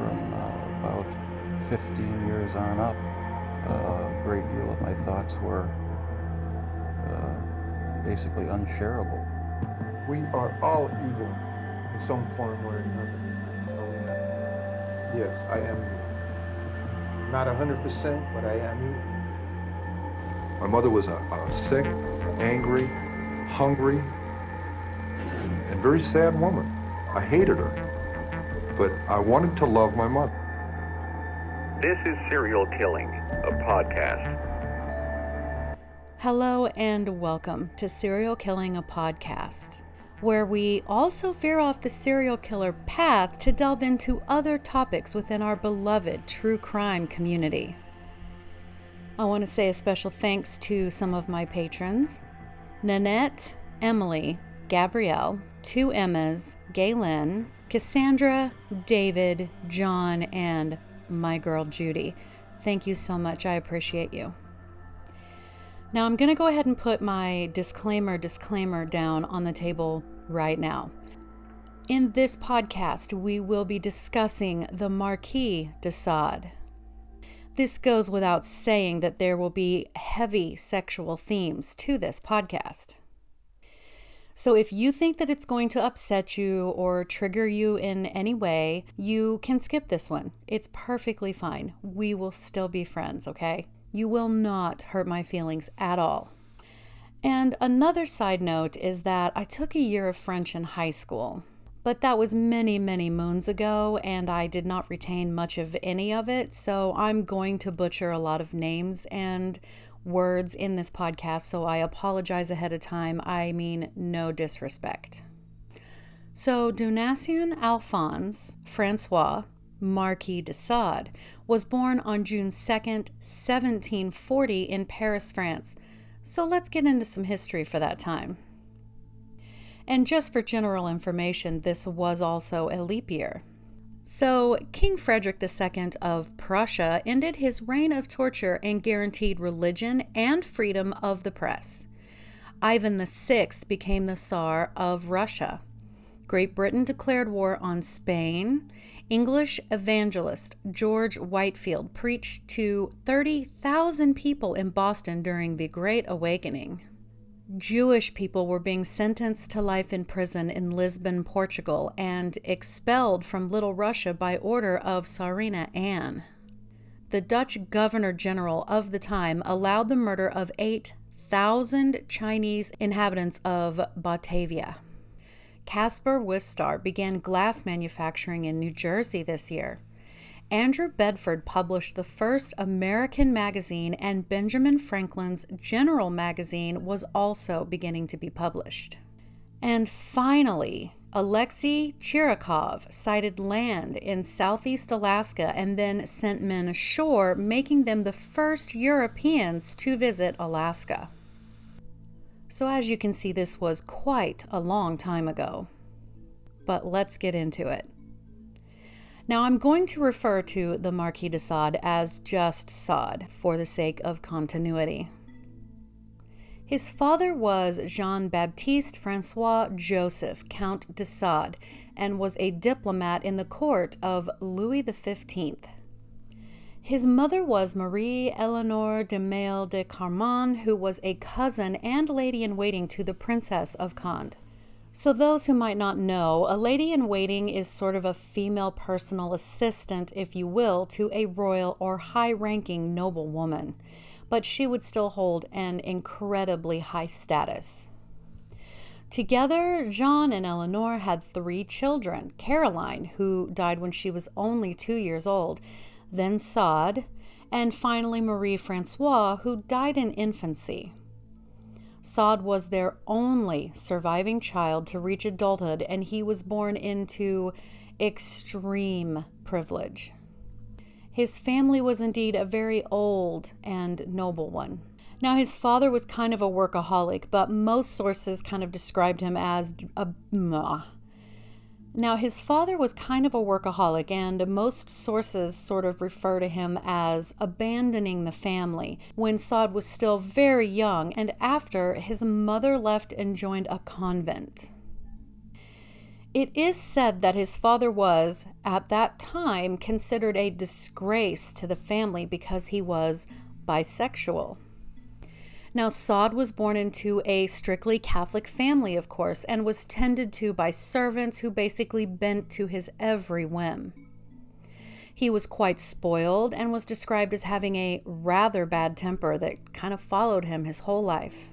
from about 15 years on up, a great deal of my thoughts were basically unshareable. We are all evil in some form or another. Yes, I am not 100%, but I am evil. My mother was a sick, angry, hungry, and very sad woman. I hated her, but I wanted to love my mother. This is Serial Killing, a podcast. Hello and welcome to Serial Killing, a podcast, where we also veer off the serial killer path to delve into other topics within our beloved true crime community. I want to say a special thanks to some of my patrons: Nanette, Emily, Gabrielle, two Emmas, Galen, Cassandra, David, John, and my girl Judy. Thank you so much. I appreciate you. Now I'm going to go ahead and put my disclaimer down on the table right now. In this podcast, we will be discussing the Marquis de Sade. This goes without saying that there will be heavy sexual themes to this podcast. So if you think that it's going to upset you or trigger you in any way, you can skip this one. It's perfectly fine. We will still be friends, okay? You will not hurt my feelings at all. And another side note is that I took a year of French in high school, but that was many, many moons ago, and I did not retain much of any of it, so I'm going to butcher a lot of names and words in this podcast, so I apologize ahead of time. I mean no disrespect. So Donatien Alphonse Francois Marquis de Sade was born on June 2nd, 1740 in Paris, France. So let's get into some history for that time. And just for general information, this was also a leap year. So King Frederick II of Prussia ended his reign of torture and guaranteed religion and freedom of the press. Ivan VI became the Tsar of Russia. Great Britain declared war on Spain. English evangelist George Whitefield preached to 30,000 people in Boston during the Great Awakening. Jewish people were being sentenced to life in prison in Lisbon, Portugal, and expelled from Little Russia by order of Tsarina Anne. The Dutch Governor-General of the time allowed the murder of 8,000 Chinese inhabitants of Batavia. Caspar Wistar began glass manufacturing in New Jersey this year. Andrew Bedford published the first American magazine, and Benjamin Franklin's General magazine was also beginning to be published. And finally, Alexei Chirikov sighted land in southeast Alaska and then sent men ashore, making them the first Europeans to visit Alaska. So as you can see, this was quite a long time ago. But let's get into it. Now I'm going to refer to the Marquis de Sade as just Sade for the sake of continuity. His father was Jean-Baptiste François Joseph, Count de Sade, and was a diplomat in the court of Louis XV. His mother was Marie Eleanor de Maille de Carman, who was a cousin and lady-in-waiting to the Princess of Conde. So those who might not know, a lady-in-waiting is sort of a female personal assistant, if you will, to a royal or high-ranking noblewoman, but she would still hold an incredibly high status. Together, Jean and Eleanor had 3 children: Caroline, who died when she was only 2 years old, then Sade, and finally Marie Francois, who died in infancy. Sade was their only surviving child to reach adulthood, and he was born into extreme privilege. His family was indeed a very old and noble one. Now, his father was kind of a workaholic, but most sources kind of described him as Now, his father was kind of a workaholic, and most sources sort of refer to him as abandoning the family when Sade was still very young and after his mother left and joined a convent. It is said that his father was, at that time, considered a disgrace to the family because he was bisexual. Now, Sade was born into a strictly Catholic family, of course, and was tended to by servants who basically bent to his every whim. He was quite spoiled and was described as having a rather bad temper that kind of followed him his whole life.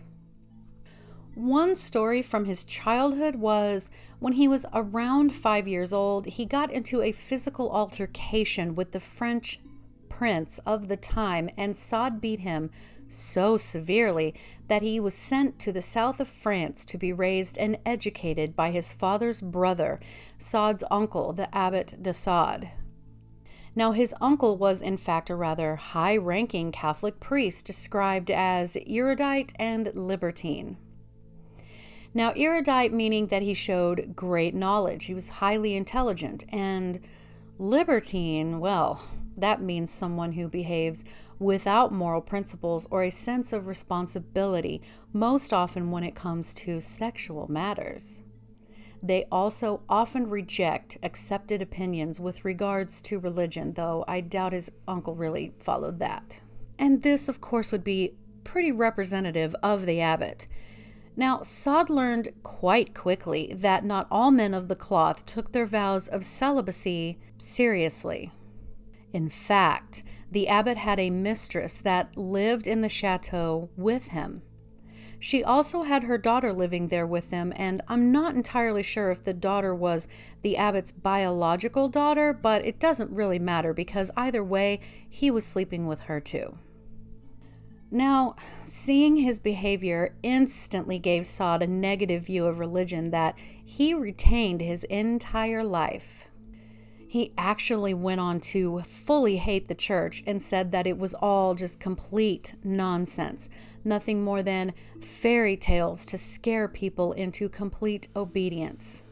One story from his childhood was when he was around 5 years old, he got into a physical altercation with the French prince of the time, and Sade beat him so severely that he was sent to the south of France to be raised and educated by his father's brother, Sade's uncle, the Abbot de Sade. Now, his uncle was in fact a rather high-ranking Catholic priest described as erudite and libertine. Now, erudite meaning that he showed great knowledge, he was highly intelligent, and libertine, well, that means someone who behaves without moral principles or a sense of responsibility, most often when it comes to sexual matters. They also often reject accepted opinions with regards to religion, though I doubt his uncle really followed that. And this, of course, would be pretty representative of the abbot. Now, Sade learned quite quickly that not all men of the cloth took their vows of celibacy seriously. In fact, the abbot had a mistress that lived in the chateau with him. She also had her daughter living there with them, and I'm not entirely sure if the daughter was the abbot's biological daughter, but it doesn't really matter because either way, he was sleeping with her too. Now, seeing his behavior instantly gave Sade a negative view of religion that he retained his entire life. He actually went on to fully hate the church and said that it was all just complete nonsense, nothing more than fairy tales to scare people into complete obedience.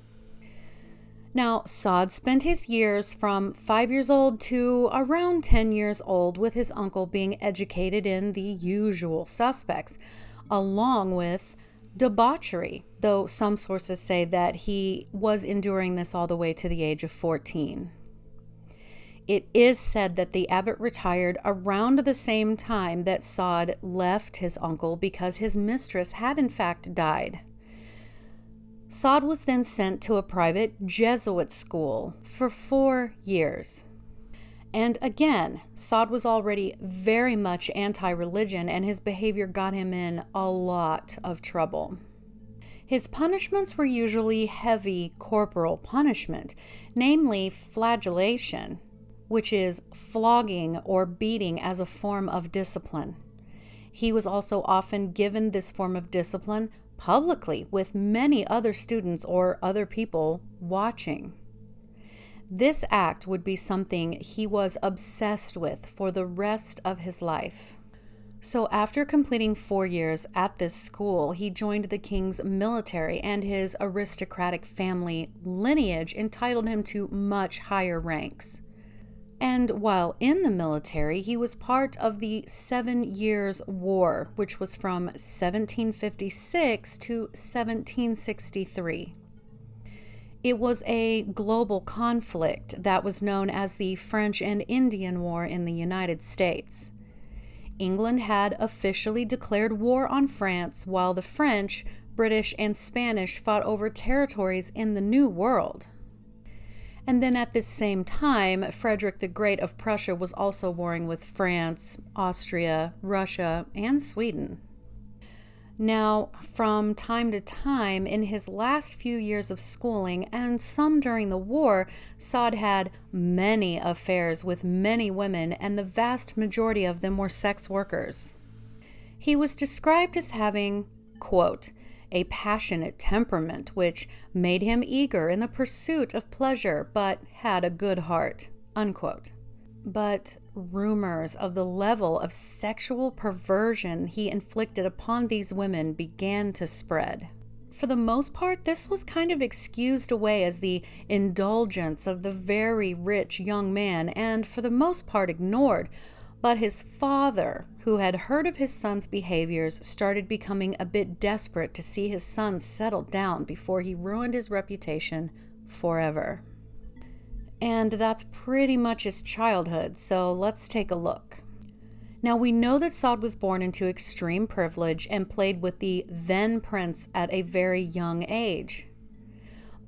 Now, Sade spent his years from 5 years old to around 10 years old with his uncle being educated in the usual suspects, along with debauchery, though some sources say that he was enduring this all the way to the age of 14. It is said that the abbot retired around the same time that Sade left his uncle because his mistress had in fact died. Sade was then sent to a private Jesuit school for 4 years. And again, Sade was already very much anti-religion, and his behavior got him in a lot of trouble. His punishments were usually heavy corporal punishment, namely flagellation, which is flogging or beating as a form of discipline. He was also often given this form of discipline publicly with many other students or other people watching. This act would be something he was obsessed with for the rest of his life. So after completing 4 years at this school, he joined the king's military, and his aristocratic family lineage entitled him to much higher ranks. And while in the military, he was part of the 7 Years' War, which was from 1756 to 1763. It was a global conflict that was known as the French and Indian War in the United States. England had officially declared war on France, while the French, British, and Spanish fought over territories in the New World. And then at this same time, Frederick the Great of Prussia was also warring with France, Austria, Russia, and Sweden. Now, from time to time, in his last few years of schooling, and some during the war, Sade had many affairs with many women, and the vast majority of them were sex workers. He was described as having, quote, a passionate temperament which made him eager in the pursuit of pleasure, but had a good heart, unquote. But rumors of the level of sexual perversion he inflicted upon these women began to spread. For the most part, this was kind of excused away as the indulgence of the very rich young man, and for the most part ignored. But his father, who had heard of his son's behaviors, started becoming a bit desperate to see his son settle down before he ruined his reputation forever. And that's pretty much his childhood, so let's take a look. Now, we know that Sade was born into extreme privilege and played with the then prince at a very young age.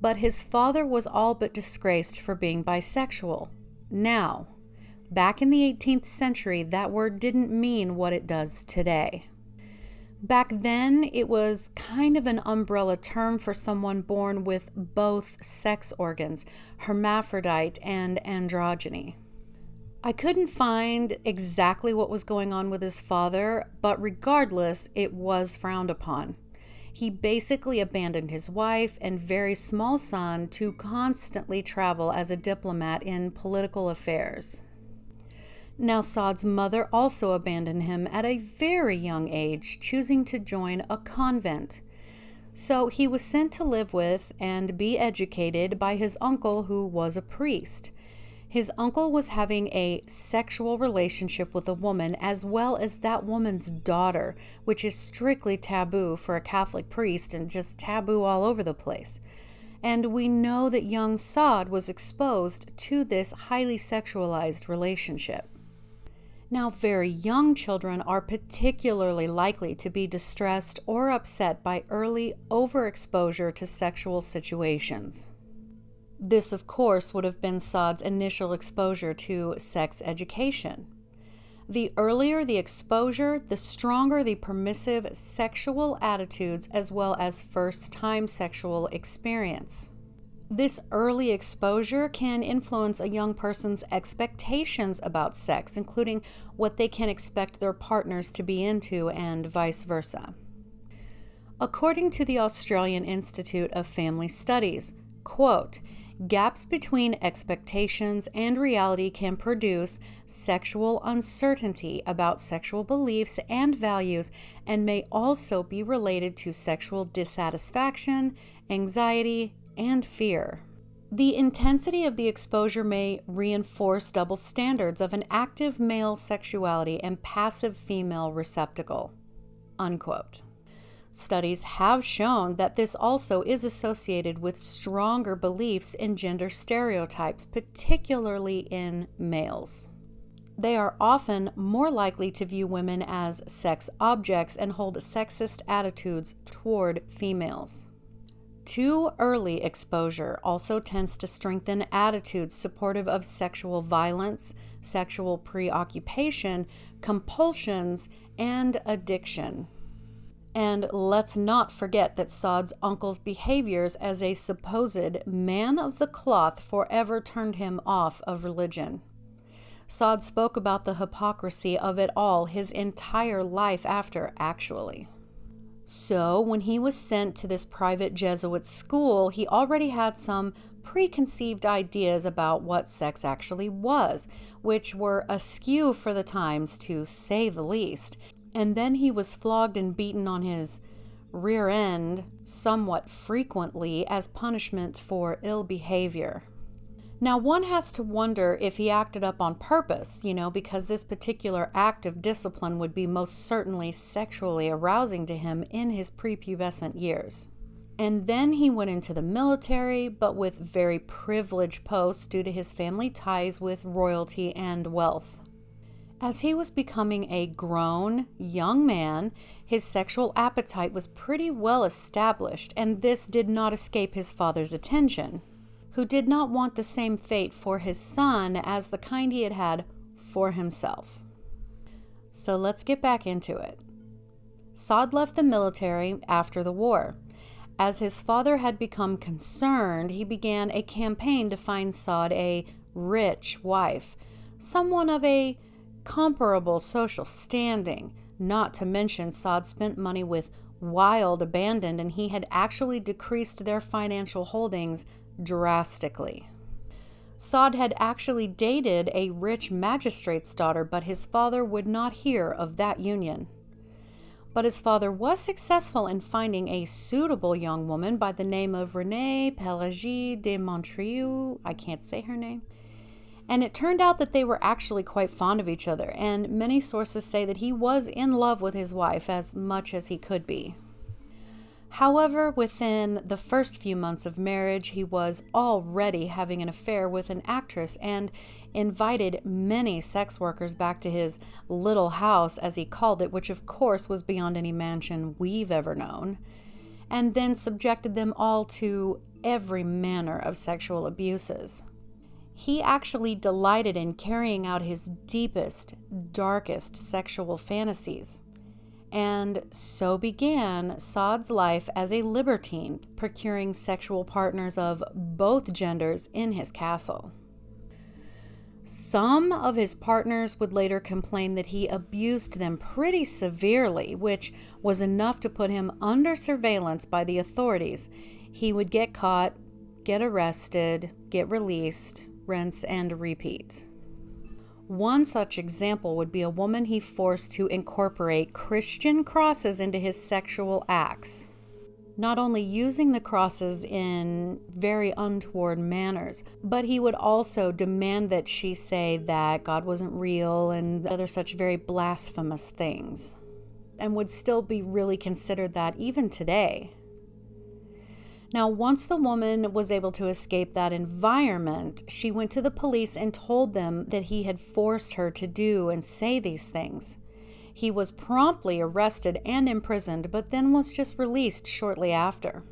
But his father was all but disgraced for being bisexual. Now, back in the 18th century, that word didn't mean what it does today. Back then, it was kind of an umbrella term for someone born with both sex organs, hermaphrodite and androgyny. I couldn't find exactly what was going on with his father, but regardless, it was frowned upon. He basically abandoned his wife and very small son to constantly travel as a diplomat in political affairs. Now, Sade's mother also abandoned him at a very young age, choosing to join a convent. So he was sent to live with and be educated by his uncle, who was a priest. His uncle was having a sexual relationship with a woman as well as that woman's daughter, which is strictly taboo for a Catholic priest and just taboo all over the place. And we know that young Sade was exposed to this highly sexualized relationship. Now, very young children are particularly likely to be distressed or upset by early overexposure to sexual situations. This, of course, would have been Sade's initial exposure to sex education. The earlier the exposure, the stronger the permissive sexual attitudes as well as first-time sexual experience. This early exposure can influence a young person's expectations about sex, including what they can expect their partners to be into and vice versa. According to the Australian Institute of Family Studies, quote, gaps between expectations and reality can produce sexual uncertainty about sexual beliefs and values and may also be related to sexual dissatisfaction, anxiety, and fear. The intensity of the exposure may reinforce double standards of an active male sexuality and passive female receptacle. Unquote. Studies have shown that this also is associated with stronger beliefs in gender stereotypes, particularly in males. They are often more likely to view women as sex objects and hold sexist attitudes toward females. Too early exposure also tends to strengthen attitudes supportive of sexual violence, sexual preoccupation, compulsions, and addiction. And let's not forget that Sade's uncle's behaviors as a supposed man of the cloth forever turned him off of religion. Sade spoke about the hypocrisy of it all his entire life after, actually. So, when he was sent to this private Jesuit school, he already had some preconceived ideas about what sex actually was, which were askew for the times, to say the least. And then he was flogged and beaten on his rear end somewhat frequently as punishment for ill behavior. Now, one has to wonder if he acted up on purpose, because this particular act of discipline would be most certainly sexually arousing to him in his prepubescent years. And then he went into the military, but with very privileged posts due to his family ties with royalty and wealth. As he was becoming a grown, young man, his sexual appetite was pretty well established, and this did not escape his father's attention, who did not want the same fate for his son as the kind he had had for himself. So let's get back into it. Sade left the military after the war. As his father had become concerned, he began a campaign to find Sade a rich wife, someone of a comparable social standing. Not to mention, Sade spent money with wild abandon, and he had actually decreased their financial holdings drastically. Sade had actually dated a rich magistrate's daughter, but his father would not hear of that union. But his father was successful in finding a suitable young woman by the name of Renée Pelagie de Montreuil. I can't say her name. And it turned out that they were actually quite fond of each other, and many sources say that he was in love with his wife as much as he could be. However, within the first few months of marriage, he was already having an affair with an actress and invited many sex workers back to his little house, as he called it, which of course was beyond any mansion we've ever known, and then subjected them all to every manner of sexual abuses. He actually delighted in carrying out his deepest, darkest sexual fantasies. And so began Sade's life as a libertine, procuring sexual partners of both genders in his castle. Some of his partners would later complain that he abused them pretty severely, which was enough to put him under surveillance by the authorities. He would get caught, get arrested, get released, rinse and repeat. One such example would be a woman he forced to incorporate Christian crosses into his sexual acts, not only using the crosses in very untoward manners, but he would also demand that she say that God wasn't real and other such very blasphemous things, and would still be really considered that even today. Now, once the woman was able to escape that environment, she went to the police and told them that he had forced her to do and say these things. He was promptly arrested and imprisoned, but then was just released shortly after.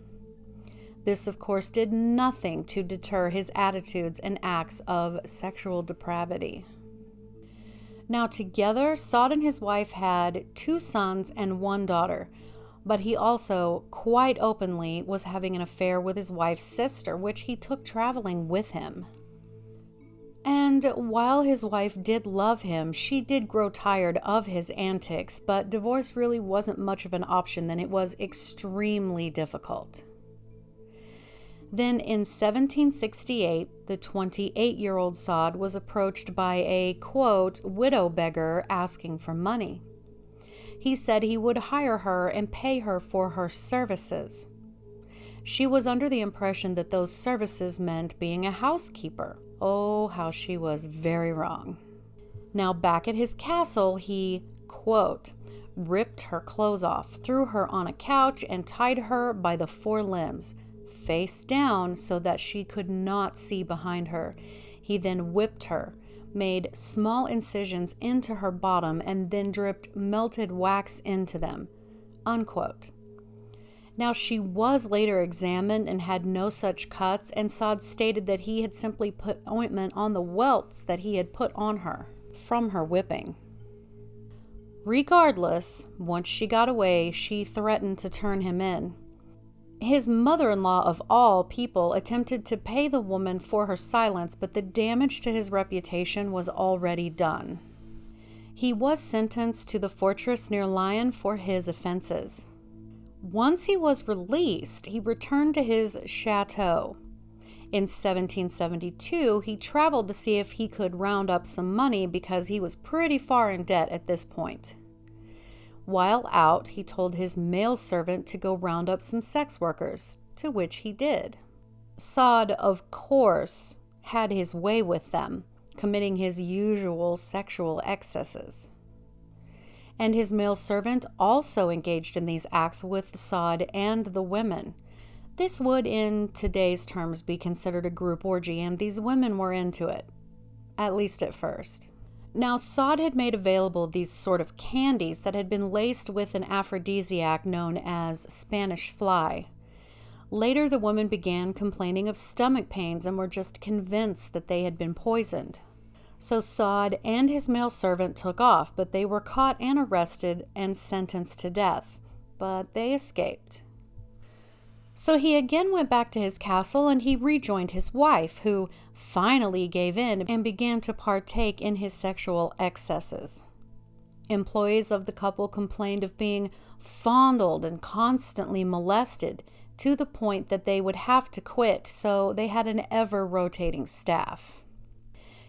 This, of course, did nothing to deter his attitudes and acts of sexual depravity. Now, together, Sade and his wife had 2 sons and 1 daughter. But he also, quite openly, was having an affair with his wife's sister, which he took traveling with him. And while his wife did love him, she did grow tired of his antics, but divorce really wasn't much of an option, and it was extremely difficult. Then in 1768, the 28-year-old Sade was approached by a, quote, widow beggar asking for money. He said he would hire her and pay her for her services. She was under the impression that those services meant being a housekeeper. Oh, how she was very wrong. Now, back at his castle, he, quote, ripped her clothes off, threw her on a couch, and tied her by the 4 limbs, face down so that she could not see behind her. He then whipped her, made small incisions into her bottom, and then dripped melted wax into them, unquote. Now, she was later examined and had no such cuts, and Sade stated that he had simply put ointment on the welts that he had put on her from her whipping. Regardless, once she got away, she threatened to turn him in. His mother-in-law, of all people, attempted to pay the woman for her silence, but the damage to his reputation was already done. He was sentenced to the fortress near Lyon for his offenses. Once he was released, he returned to his chateau. In 1772, he traveled to see if he could round up some money because he was pretty far in debt at this point. While out, he told his male servant to go round up some sex workers, to which he did. Sade, of course, had his way with them, committing his usual sexual excesses. And his male servant also engaged in these acts with Sade and the women. This would, in today's terms, be considered a group orgy, and these women were into it, at least at first. Now, Sade had made available these sort of candies that had been laced with an aphrodisiac known as Spanish fly. Later, the women began complaining of stomach pains and were just convinced that they had been poisoned. So Sade and his male servant took off, but they were caught and arrested and sentenced to death. But they escaped. So he again went back to his castle, and he rejoined his wife, who finally gave in and began to partake in his sexual excesses. Employees of the couple complained of being fondled and constantly molested, to the point that they would have to quit, so they had an ever-rotating staff.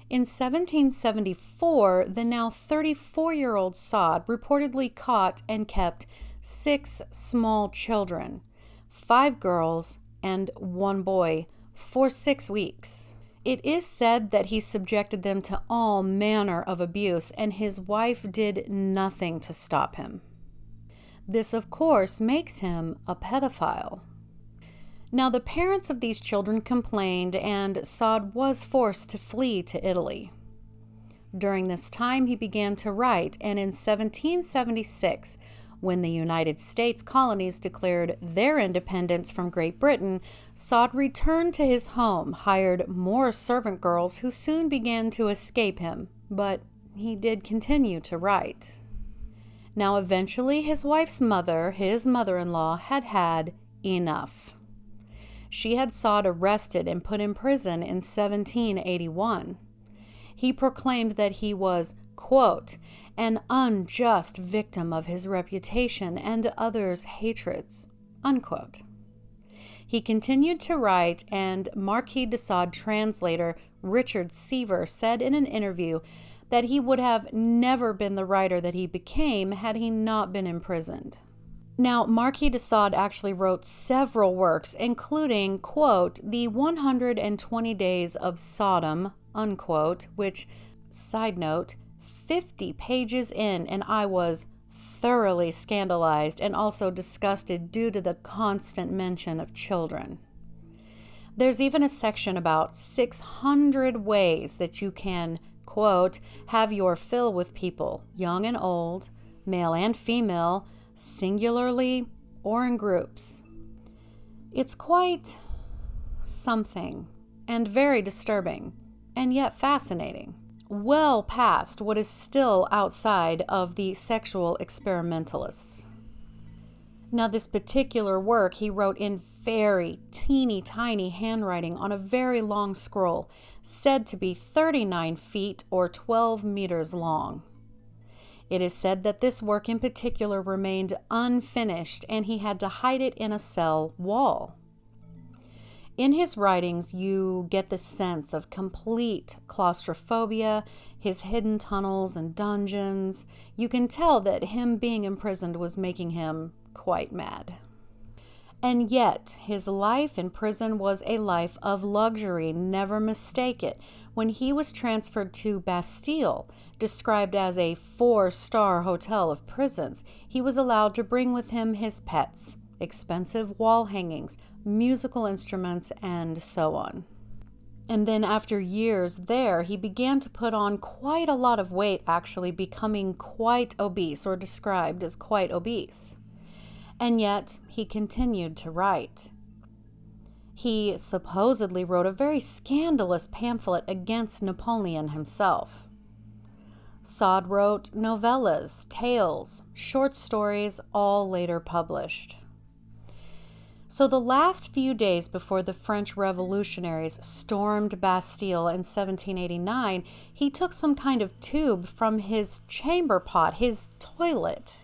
In 1774, the now 34-year-old Sade reportedly caught and kept 6 small children, 5 girls and 1 boy, for 6 weeks. It is said that he subjected them to all manner of abuse, and his wife did nothing to stop him. This, of course, makes him a pedophile. Now, the parents of these children complained, and Sade was forced to flee to Italy. During this time, he began to write, and in 1776, when the United States colonies declared their independence from Great Britain, Sade returned to his home, hired more servant girls who soon began to escape him, but he did continue to write. Now, eventually, his wife's mother, his mother-in-law, had had enough. She had Sade arrested and put in prison in 1781. He proclaimed that he was, quote, an unjust victim of his reputation and others' hatreds, unquote. He continued to write, and Marquis de Sade translator Richard Seaver said in an interview that he would have never been the writer that he became had he not been imprisoned. Now, Marquis de Sade actually wrote several works, including, quote, the 120 Days of Sodom, unquote, which, side note, 50 pages in, and I was thoroughly scandalized and also disgusted due to the constant mention of children. There's even a section about 600 ways that you can, quote, have your fill with people, young and old, male and female, singularly or in groups. It's quite something, and very disturbing, and yet fascinating. Well past what is still outside of the sexual experimentalists. Now, this particular work he wrote in very teeny tiny handwriting on a very long scroll, said to be 39 feet or 12 meters long. It is said that this work in particular remained unfinished, and he had to hide it in a cell wall. In his writings, you get the sense of complete claustrophobia, his hidden tunnels and dungeons. You can tell that him being imprisoned was making him quite mad. And yet, his life in prison was a life of luxury, never mistake it. When he was transferred to Bastille, described as a 4-star hotel of prisons, he was allowed to bring with him his pets, expensive wall hangings, musical instruments, and so on. And then after years there, he began to put on quite a lot of weight, actually becoming quite obese, or described as quite obese. And yet, he continued to write. He supposedly wrote a very scandalous pamphlet against Napoleon himself. Sade wrote novellas, tales, short stories, all later published. So the last few days before the French revolutionaries stormed Bastille in 1789, he took some kind of tube from his chamber pot, his toilet,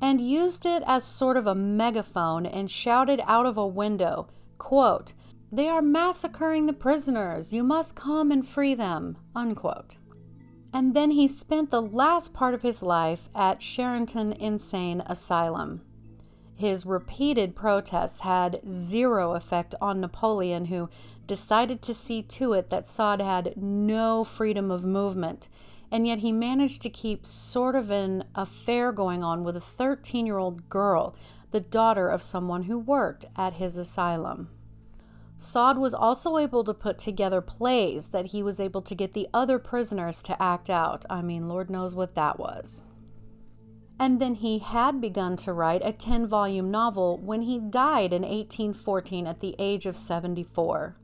and used it as sort of a megaphone and shouted out of a window, quote, "They are massacring the prisoners. You must come and free them," unquote. And then he spent the last part of his life at Charenton Insane Asylum. His repeated protests had zero effect on Napoleon, who decided to see to it that Sade had no freedom of movement, and yet he managed to keep sort of an affair going on with a 13-year-old girl, the daughter of someone who worked at his asylum. Sade was also able to put together plays that he was able to get the other prisoners to act out. I mean, Lord knows what that was. And then he had begun to write a 10-volume novel when he died in 1814 at the age of 74.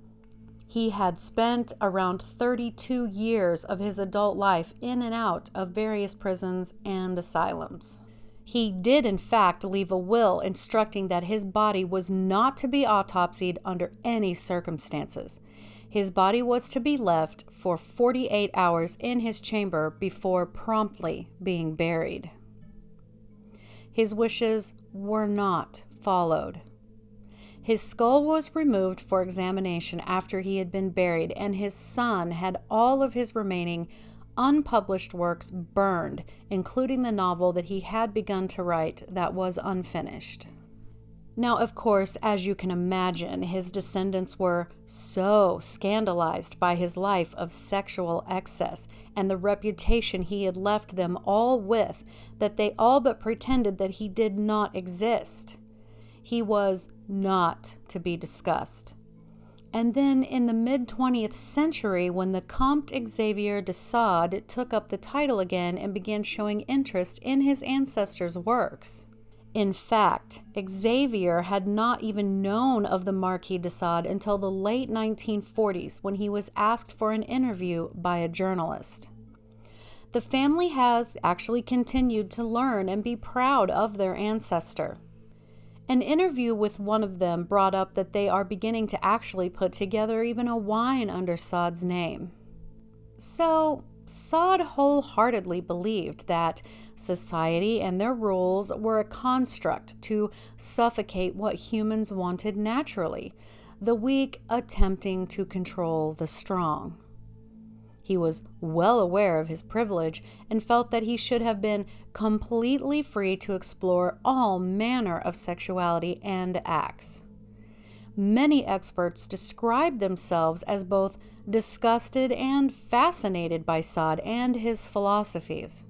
He had spent around 32 years of his adult life in and out of various prisons and asylums. He did, in fact, leave a will instructing that his body was not to be autopsied under any circumstances. His body was to be left for 48 hours in his chamber before promptly being buried. His wishes were not followed. His skull was removed for examination after he had been buried, and his son had all of his remaining unpublished works burned, including the novel that he had begun to write that was unfinished. Now, of course, as you can imagine, his descendants were so scandalized by his life of sexual excess and the reputation he had left them all with that they all but pretended that he did not exist. He was not to be discussed. And then in the mid-20th century, when the Comte Xavier de Sade took up the title again and began showing interest in his ancestors' works. In fact, Xavier had not even known of the Marquis de Sade until the late 1940s when he was asked for an interview by a journalist. The family has actually continued to learn and be proud of their ancestor. An interview with one of them brought up that they are beginning to actually put together even a wine under Sade's name. So, Sade wholeheartedly believed that society and their rules were a construct to suffocate what humans wanted naturally, the weak attempting to control the strong. He was well aware of his privilege and felt that he should have been completely free to explore all manner of sexuality and acts. Many experts describe themselves as both disgusted and fascinated by Sade and his philosophies.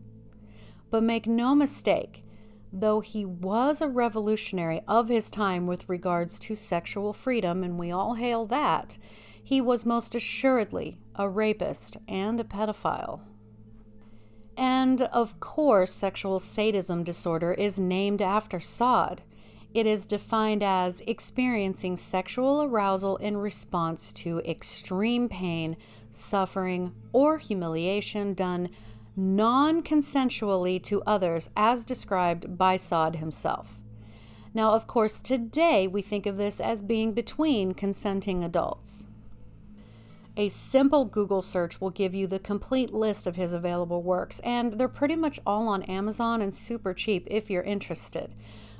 But make no mistake, though he was a revolutionary of his time with regards to sexual freedom, and we all hail that, he was most assuredly a rapist and a pedophile. And of course, sexual sadism disorder is named after Sade. It is defined as experiencing sexual arousal in response to extreme pain, suffering, or humiliation done non-consensually to others as described by Sade himself. Now, of course, today we think of this as being between consenting adults. A simple Google search will give you the complete list of his available works, and they're pretty much all on Amazon and super cheap if you're interested.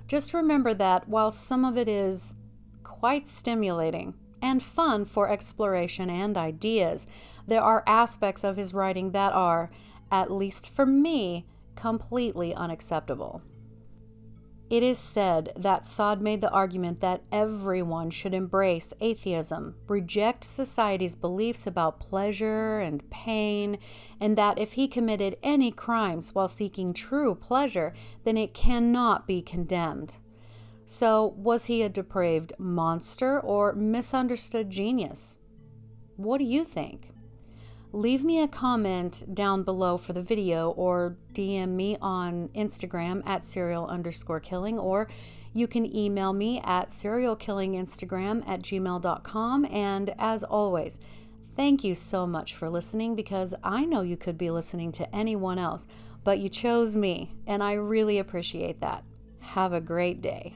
Just remember that while some of it is quite stimulating and fun for exploration and ideas, there are aspects of his writing that are, at least for me, completely unacceptable. It is said that Sade made the argument that everyone should embrace atheism, reject society's beliefs about pleasure and pain, and that if he committed any crimes while seeking true pleasure, then it cannot be condemned. So, was he a depraved monster or misunderstood genius? What do you think? Leave me a comment down below for the video or DM me on Instagram at serial_killing, or you can email me at serialkillinginstagram@gmail.com. And as always, thank you so much for listening, because I know you could be listening to anyone else, but you chose me, and I really appreciate that. Have a great day.